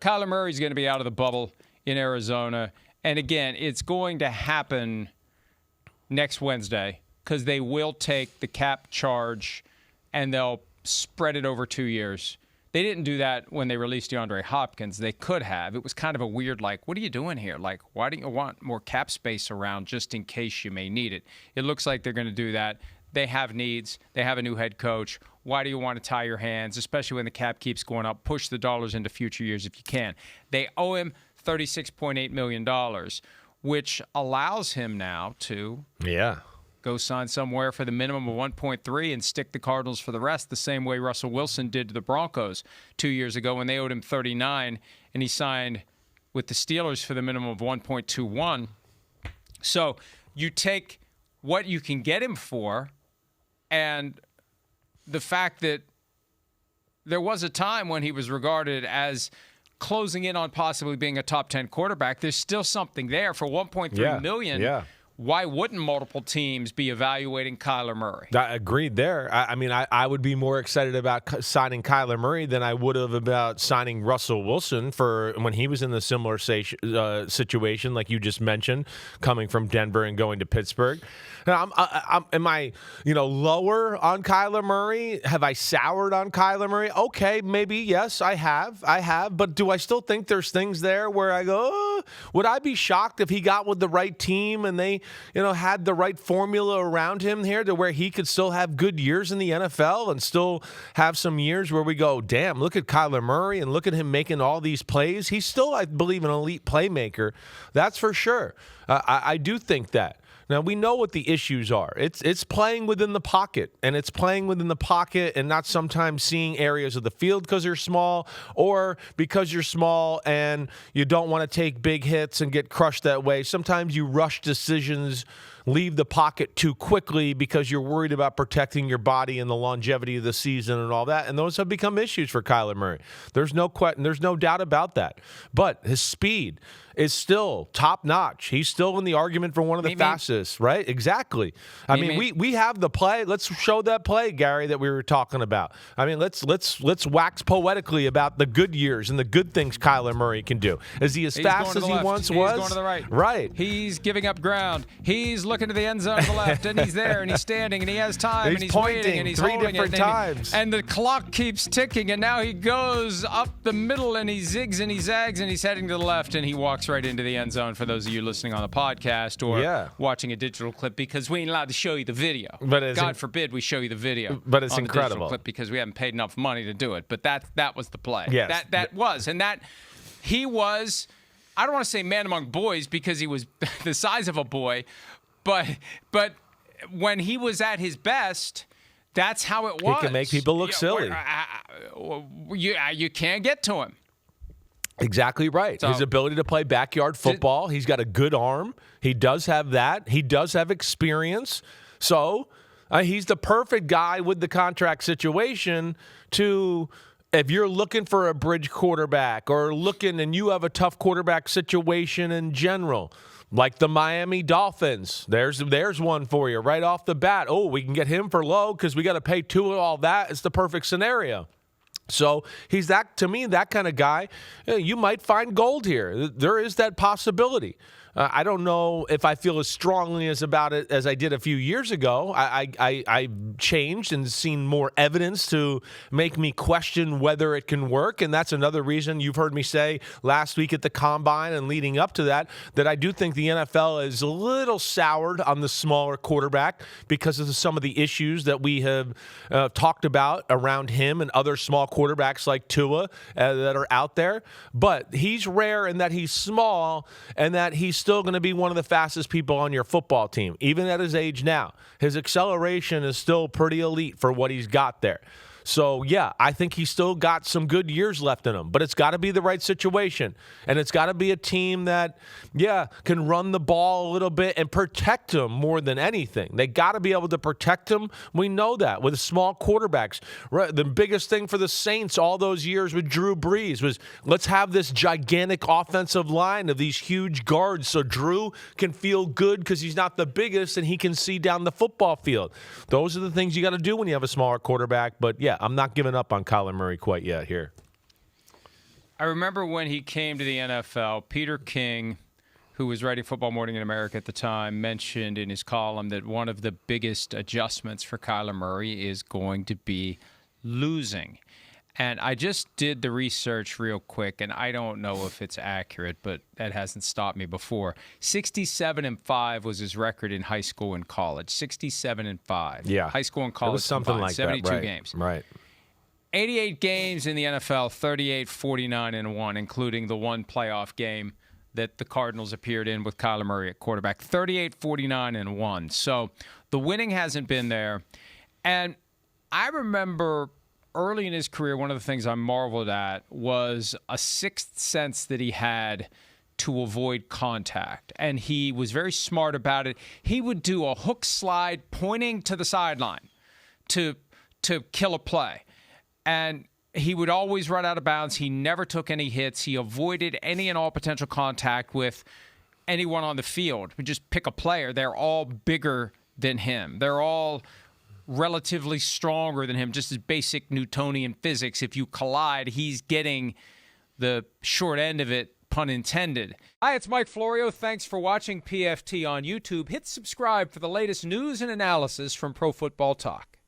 Kyler Murray's going to be out of the bubble in Arizona. And again, it's going to happen next Wednesday because they will take the cap charge and they'll spread it over 2 years. They didn't do that when they released DeAndre Hopkins. They could have. It was kind of a weird, like, what are you doing here? Like, why do you want more cap space around just in case you may need it? It looks like they're going to do that. They have needs. They have a new head coach. Why do you want to tie your hands, especially when the cap keeps going up? Push the dollars into future years if you can. They owe him $36.8 million, which allows him now to go sign somewhere for the minimum of 1.3 and stick the Cardinals for the rest, the same way Russell Wilson did to the Broncos 2 years ago when they owed him 39 and he signed with the Steelers for the minimum of 1.21. So you take what you can get him for, and the fact that there was a time when he was regarded as closing in on possibly being a top 10 quarterback, there's still something there for $1.3 million. Yeah. Why wouldn't multiple teams be evaluating Kyler Murray? I agreed there. I would be more excited about signing Kyler Murray than I would have about signing Russell Wilson for when he was in the similar situation, like you just mentioned, coming from Denver and going to Pittsburgh. Now, am I lower on Kyler Murray? Have I soured on Kyler Murray? Okay, maybe, yes, I have. But do I still think there's things there where I go, oh, would I be shocked if he got with the right team and they had the right formula around him here to where he could still have good years in the NFL and still have some years where we go, damn, look at Kyler Murray and look at him making all these plays. He's still, I believe, an elite playmaker. That's for sure. I do think that. Now, we know what the issues are. It's playing within the pocket, and it's playing within the pocket and not sometimes seeing areas of the field because you're small or because you're small and you don't want to take big hits and get crushed that way. Sometimes you rush decisions, leave the pocket too quickly because you're worried about protecting your body and the longevity of the season and all that, and those have become issues for Kyler Murray. There's no doubt about that. But his speed is still top-notch. He's still in the argument for one of the fastest, right? Exactly. I mean, we have the play. Let's show that play, Gary, that we were talking about. I mean, let's wax poetically about the good years and the good things Kyler Murray can do. Is he as fast as he once was? He's going to the right. Right. He's giving up ground. He's looking to the end zone to the left, and he's there, and he's standing, and he has time, and he's pointing waiting, and he's three holding different it, times. And the clock keeps ticking, and now he goes up the middle, and he zigs, and he zags, and he's heading to the left, and he walks right into the end zone for those of you listening on the podcast or watching a digital clip, because we ain't allowed to show you the video. But God forbid we show you the video. But it's on the incredible. digital clip because we haven't paid enough money to do it. But that was the play. Yes. He was, I don't want to say man among boys because he was the size of a boy, but when he was at his best, that's how it was. He can make people look silly. You can't get to him. Exactly right. So, his ability to play backyard football, he's got a good arm. He does have that. He does have experience. So he's the perfect guy with the contract situation to, if you're looking for a bridge quarterback or looking and you have a tough quarterback situation in general, like the Miami Dolphins. There's one for you right off the bat. Oh, we can get him for low because we got to pay Tua all that. It's the perfect scenario. So he's that kind of guy. You might find gold here. There is that possibility. I don't know if I feel as strongly about it as I did a few years ago. I changed and seen more evidence to make me question whether it can work, and that's another reason you've heard me say last week at the Combine and leading up to that I do think the NFL is a little soured on the smaller quarterback because of some of the issues that we have talked about around him and other small quarterbacks like Tua that are out there. But he's rare in that he's small and that he's still going to be one of the fastest people on your football team, even at his age now. His acceleration is still pretty elite for what he's got there. So, yeah, I think he's still got some good years left in him, but it's got to be the right situation. And it's got to be a team that, can run the ball a little bit and protect him more than anything. They got to be able to protect him. We know that with small quarterbacks. Right? The biggest thing for the Saints all those years with Drew Brees was let's have this gigantic offensive line of these huge guards so Drew can feel good because he's not the biggest and he can see down the football field. Those are the things you got to do when you have a smaller quarterback. But, I'm not giving up on Kyler Murray quite yet here. I remember when he came to the NFL, Peter King, who was writing Football Morning in America at the time, mentioned in his column that one of the biggest adjustments for Kyler Murray is going to be losing. And I just did the research real quick, and I don't know if it's accurate, but that hasn't stopped me before. 67-5 was his record in high school and college. 67-5. Yeah. High school and college. It was something combined, like 72 that. Right. games. Right. 88 games in the NFL, 38-49-1, including the one playoff game that the Cardinals appeared in with Kyler Murray at quarterback. 38-49-1. So the winning hasn't been there. And I remember early in his career, one of the things I marveled at was a sixth sense that he had to avoid contact. And he was very smart about it. He would do a hook slide pointing to the sideline to kill a play. And he would always run out of bounds. He never took any hits. He avoided any and all potential contact with anyone on the field. We just pick a player. They're all bigger than him. They're all relatively stronger than him, just as basic Newtonian physics. If you collide, he's getting the short end of it, pun intended. Hi, it's Mike Florio. Thanks for watching PFT on YouTube. Hit subscribe for the latest news and analysis from Pro Football Talk.